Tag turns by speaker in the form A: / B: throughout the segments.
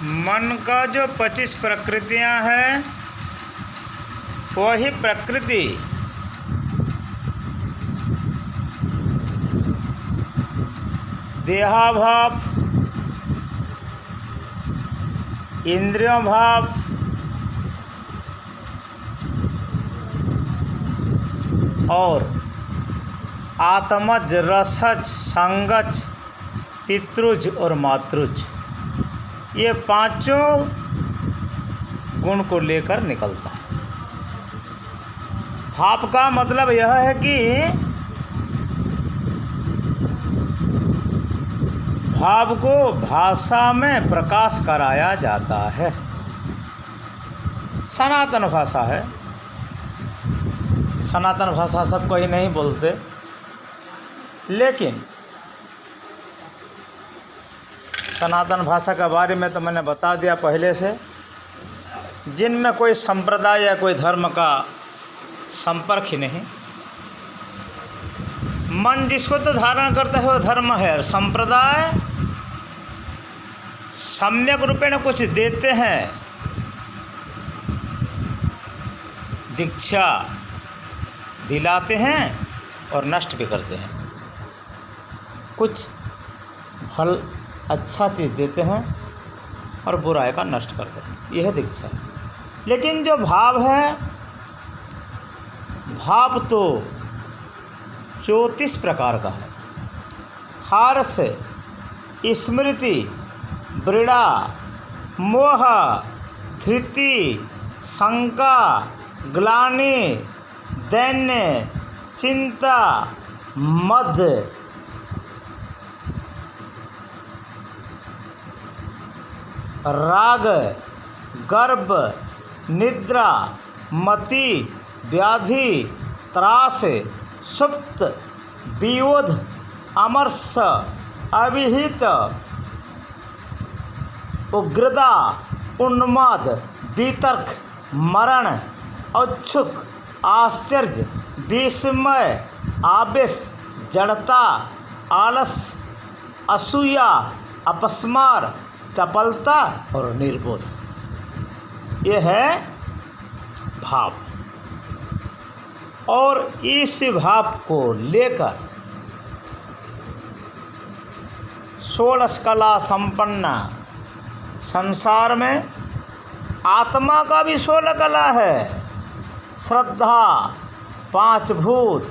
A: मन का जो 25 प्रकृतियां हैं वही प्रकृति देहाभाव, इंद्रियों भाव, और आत्मज, रसज, संगज, पितृज और मातृज, ये पांचों गुण को लेकर निकलता है। भाव का मतलब यह है कि भाव को भाषा में प्रकाश कराया जाता है। सनातन भाषा है। सनातन भाषा सबको ही नहीं बोलते, लेकिन सनातन भाषा के बारे में तो मैंने बता दिया पहले से। जिनमें कोई संप्रदाय या कोई धर्म का संपर्क ही नहीं। मन जिसको तो धारण करता है वो धर्म है। और संप्रदाय सम्यक रूपेण कुछ देते हैं, दीक्षा दिलाते हैं और नष्ट भी करते हैं। कुछ फल अच्छा चीज़ देते हैं और बुराई का नष्ट करते हैं, यह दीक्षा है। लेकिन जो भाव है, भाव तो 34 प्रकार का है। हार्स, स्मृति, वृणा, मोह, धृति, शंका, ग्लानि, दैन्य, चिंता, मद, राग, गर्भ, निद्रा, मति, व्याधि, त्रास, सुप्त, वियोध, अमर्ष, अभिहित, उग्रता, उन्माद, वितर्क, मरण, औत्सुक, आश्चर्य, विस्मय, आवेश, जड़ता, आलस, असूया, अपस्मार, चपलता और निर्बोध, ये है भाव। और इस भाव को लेकर 16 कला संपन्न संसार में आत्मा का भी 16 कला है। श्रद्धा, 5 भूत,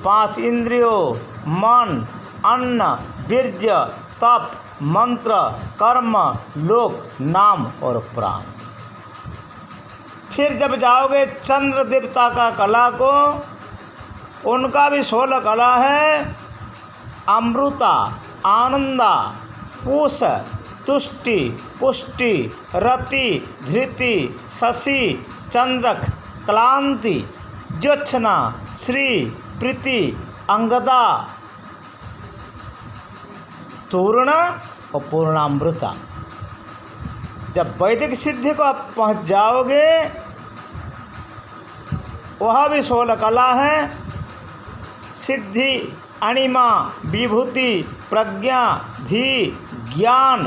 A: 5 इंद्रियों, मन, अन्न, वीर्य, तप, मंत्र, कर्म, लोक, नाम और प्राण। फिर जब जाओगे चंद्र देवता का कला को, उनका भी 16 कला है। अमृता, आनंदा, पूष, तुष्टि, पुष्टि, रति, धृति, शशि, चंद्रक, क्लांति, ज्योत्सना, श्री, प्रीति, अंगदा, तूर्ण और पूर्णामृता। जब वैदिक सिद्धि को आप पहुँच जाओगे, वह भी 16 कला है। सिद्धि, अणिमा, विभूति, प्रज्ञा, धी, ज्ञान,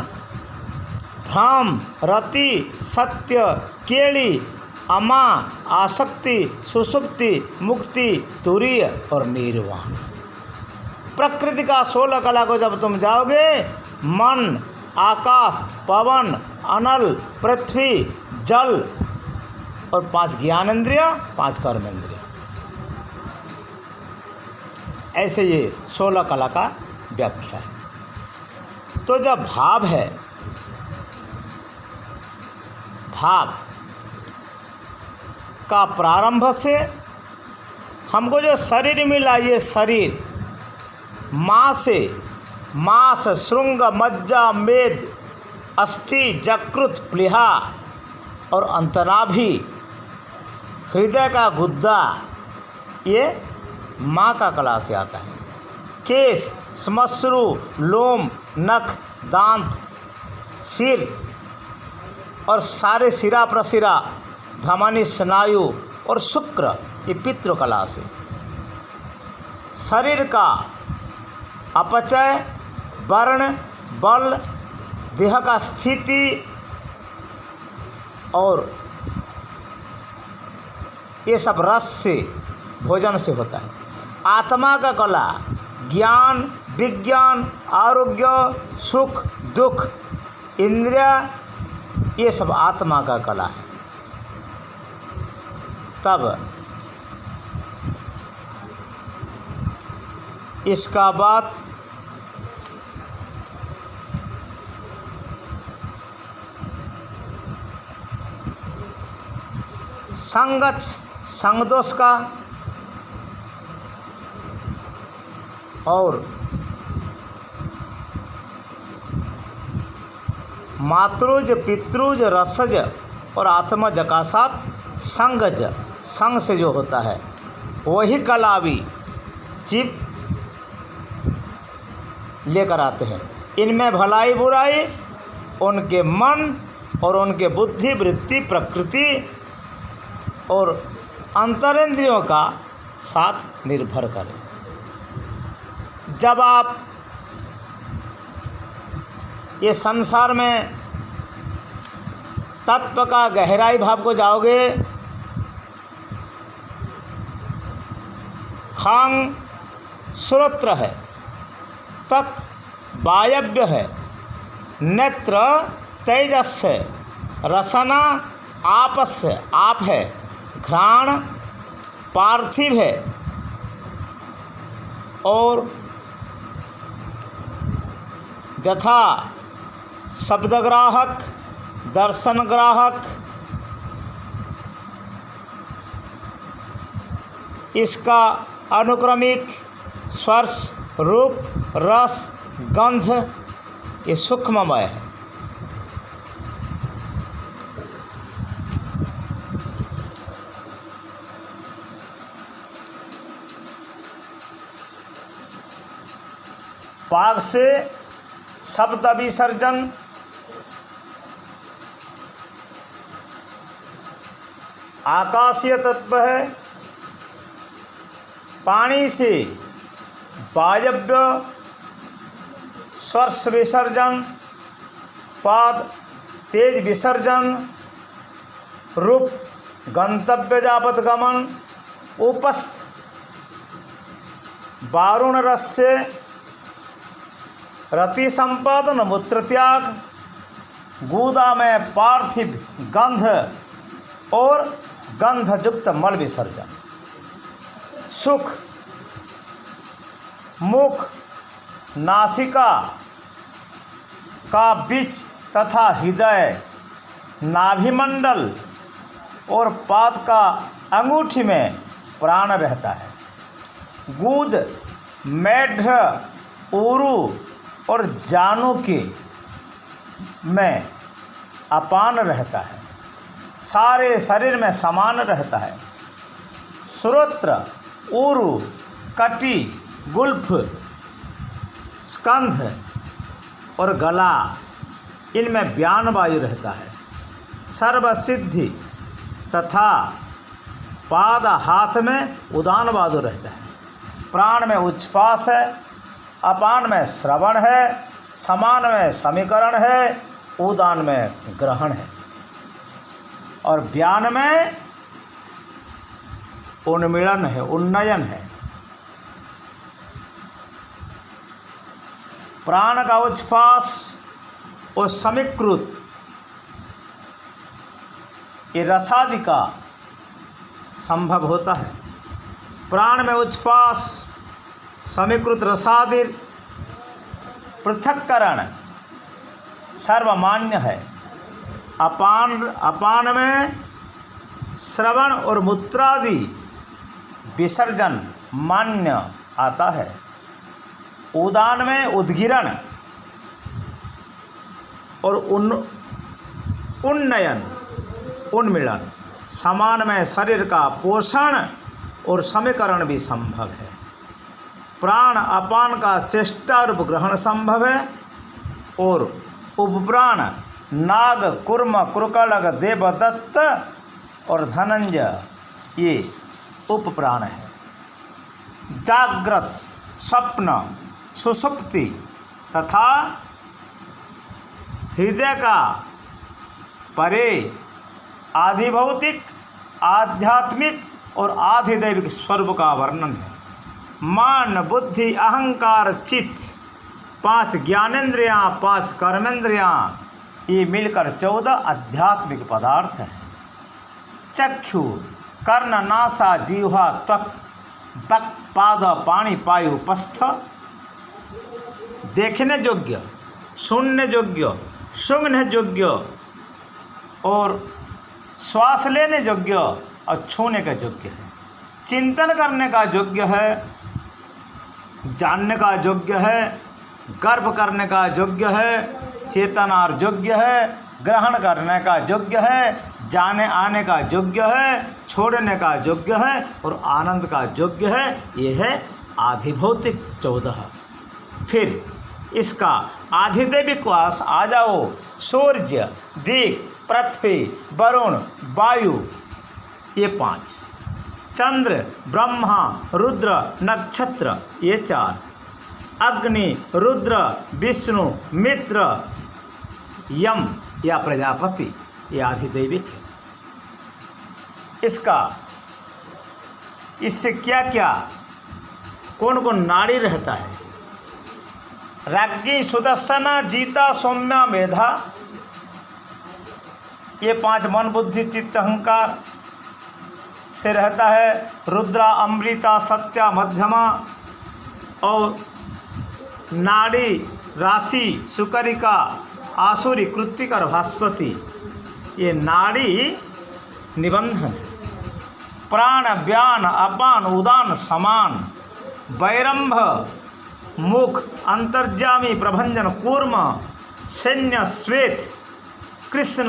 A: भ्रम, रति, सत्य, केली, अमा, आसक्ति, सुसुप्ति, मुक्ति, तुरीय और निर्वाण। प्रकृति का 16 कला को जब तुम जाओगे, मन, आकाश, पवन, अनल, पृथ्वी, जल और 5 ज्ञानेंद्रिय, 5 कर्मेंद्रिय, ऐसे ये 16 कला का व्याख्या है। तो जब भाव है, भाव का प्रारंभ से हमको जो शरीर मिला, ये शरीर मांस, श्रृंग, मज्जा, मेद, अस्थि, जकृत, प्लीहा और अंतनाभि, हृदय का गुद्दा, ये माँ का कला से आता है। केश, श्मश्रु, लोम, नख, दांत, सिर और सारे सिरा प्रसिरा, धमनी, स्नायु और शुक्र, ये पितृ कला से। शरीर का अपचय, वर्ण, बल, देह का स्थिति और ये सब रस से, भोजन से होता है। आत्मा का कला ज्ञान, विज्ञान, आरोग्य, सुख, दुख, इंद्रिय, ये सब आत्मा का कला है। तब इसका बात संगत संगदोष का और मातृज, पितृज, रसज और आत्मज का साथ संगज, संग से जो होता है वही कला भी जीव लेकर आते हैं। इनमें भलाई बुराई उनके मन और उनके बुद्धि, वृत्ति, प्रकृति और अंतरेंद्रियों का साथ निर्भर करें। जब आप ये संसार में तत्व का गहराई भाव को जाओगे, खांग श्रोत्र है, त्वक वायव्य है, नेत्र तेजस है, रसना आपस है, आप है, घ्राण पार्थिव है और यथा शब्दग्राहक, दर्शन ग्राहक, इसका अनुक्रमिक स्पर्श, रूप, रस, गंध, ये सूक्ष्ममय है। पाक से शब्द विसर्जन, आकाशीय तत्व है। पानी से वायव्य स्पर्श विसर्जन, पाद तेज विसर्जन, रूप गंतव्य जापत गमन, उपस्थ वारुण रस से रति संपादन, मूत्र त्याग, गुदा में पार्थिव गंध और गंधयुक्त मल विसर्जन, सुख मुख, नासिका का बीच तथा हृदय, नाभिमंडल और पाद का अंगूठी में प्राण रहता है। गूद, मेढ, उरु और जानु के में अपान रहता है। सारे शरीर में समान रहता है। श्रोत्र, उरु, कटी, गुल्फ, स्कंध और गला, इनमें व्यान वायु रहता है। सर्वसिद्धि तथा पाद हाथ में उदान वायु रहता है। प्राण में उच्छ्वास है, अपान में श्रवण है, समान में समीकरण है, उदान में ग्रहण है और व्यान में उन्मीलन है, उन्नयन है। प्राण का उच्छ्वास और समीकृत ये रसादि का संभव होता है। प्राण में उच्छ्वास, समीकृत रसादि पृथक्करण सर्वमान्य है। अपान में श्रवण और मूत्रादि विसर्जन मान्य आता है। उदान में उद्गिरण और उन्नयन, उन्मिलन, समान में शरीर का पोषण और समीकरण भी संभव है। प्राण अपान का चेष्टा रूप ग्रहण संभव है और उपप्राण नाग, कुर्म, कुरकलग, देवदत्त और धनंजय ये उपप्राण है। जागृत, स्वप्न, सुषुप्ति तथा हृदय का परे आधिभौतिक, आध्यात्मिक और आधिदैविक स्वरूप का वर्णन है। मान, बुद्धि, अहंकार, चित्त, 5 ज्ञानेंद्रियाँ, 5 कर्मेंद्रियाँ, ये मिलकर 14 आध्यात्मिक पदार्थ हैं। चक्षु, कर्ण, नासा, जीवा, त्वक, बक, पाद, पाणी, पायु, उपस्थ, देखने योग्य, सुनने योग्य, सूंघने योग्य और श्वास लेने योग्य और छूने का योग्य है। चिंतन करने का योग्य है, जानने का योग्य है, गर्व करने का योग्य है, चेतना और योग्य है, ग्रहण करने का योग्य है, जाने आने का योग्य है, छोड़ने का योग्य है और आनंद का योग्य है। ये है आधिभौतिक 14। फिर इसका आधिदैविक वास आ जाओ। सूर्य, दिक्, पृथ्वी, वरुण, वायु, ये 5। चंद्र, ब्रह्मा, रुद्र, नक्षत्र, ये 4। अग्नि, रुद्र, विष्णु, मित्र, यम या प्रजापति, ये आधिदैविक है। इससे क्या क्या कौन कौन नाड़ी रहता है? राज्ञी, सुदर्शना, जीता, सौम्या, मेधा, ये 5 मन, बुद्धि, चित्त, अहंकार से रहता है। रुद्रा, अमृता, सत्या, मध्यमा और नाड़ी, राशि, सुकरिका, आसुरी, कृत्तिक और भास्पति, ये नाड़ी निबंधन है। प्राण, व्यान, अपान, उदान, समान, वैरंभ, मुख, अंतर्जामी, प्रभंजन, कूर्म, सैन्य, श्वेत, कृष्ण,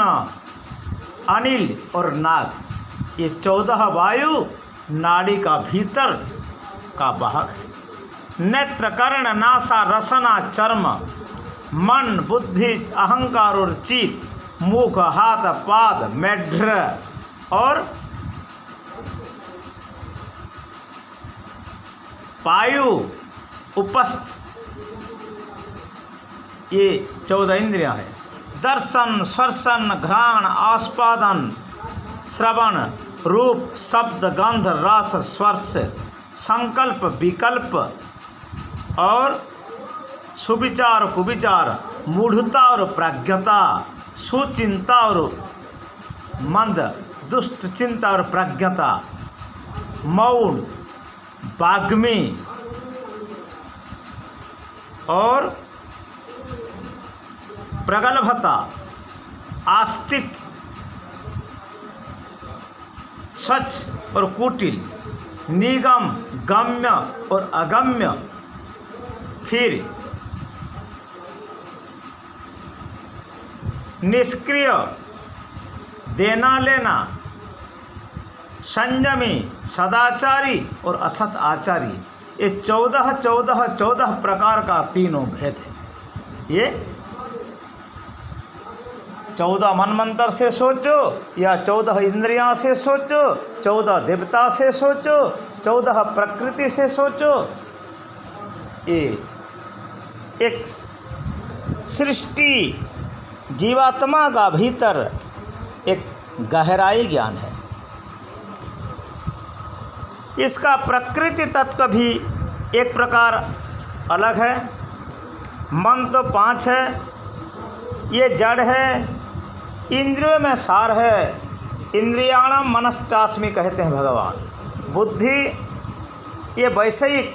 A: अनिल और नाग, ये 14 वायु नाड़ी का भीतर का वाहक है। नेत्र, कर्ण, नासा, रसना, चर्म, मन, बुद्धि, अहंकार और चित्त, मुख, हाथ, पाद, मेढ्र और पायु, उपस्थ, ये 14 इंद्रियां हैं। दर्शन, स्पर्शन, घ्राण, आस्वादन, श्रवण, रूप, शब्द, गंध, रस, स्पर्श, संकल्प, विकल्प और सुविचार, कुविचार, मूढ़ता और प्रज्ञता, सुचिंता और मंद, दुष्ट चिंता और प्रज्ञता, मौन, वाग्मी और प्रगल्भता, आस्तिक, स्वच्छ और कुटिल, निगम, गम्य और अगम्य। फिर निष्क्रिय, देना लेना, संयमी, सदाचारी और असत आचारी, ये 14 प्रकार का तीनों भेद है। ये 14 मनमंत्र से सोचो या 14 इंद्रियां से सोचो, 14 देवता से सोचो, 14 प्रकृति से सोचो, ये एक सृष्टि जीवात्मा का भीतर एक गहराई ज्ञान है। इसका प्रकृति तत्व भी एक प्रकार अलग है। मन तो 5 है, ये जड़ है, इंद्रियों में सार है। इंद्रियाणाम मनश्चास्मि कहते हैं भगवान। बुद्धि ये वैषयिक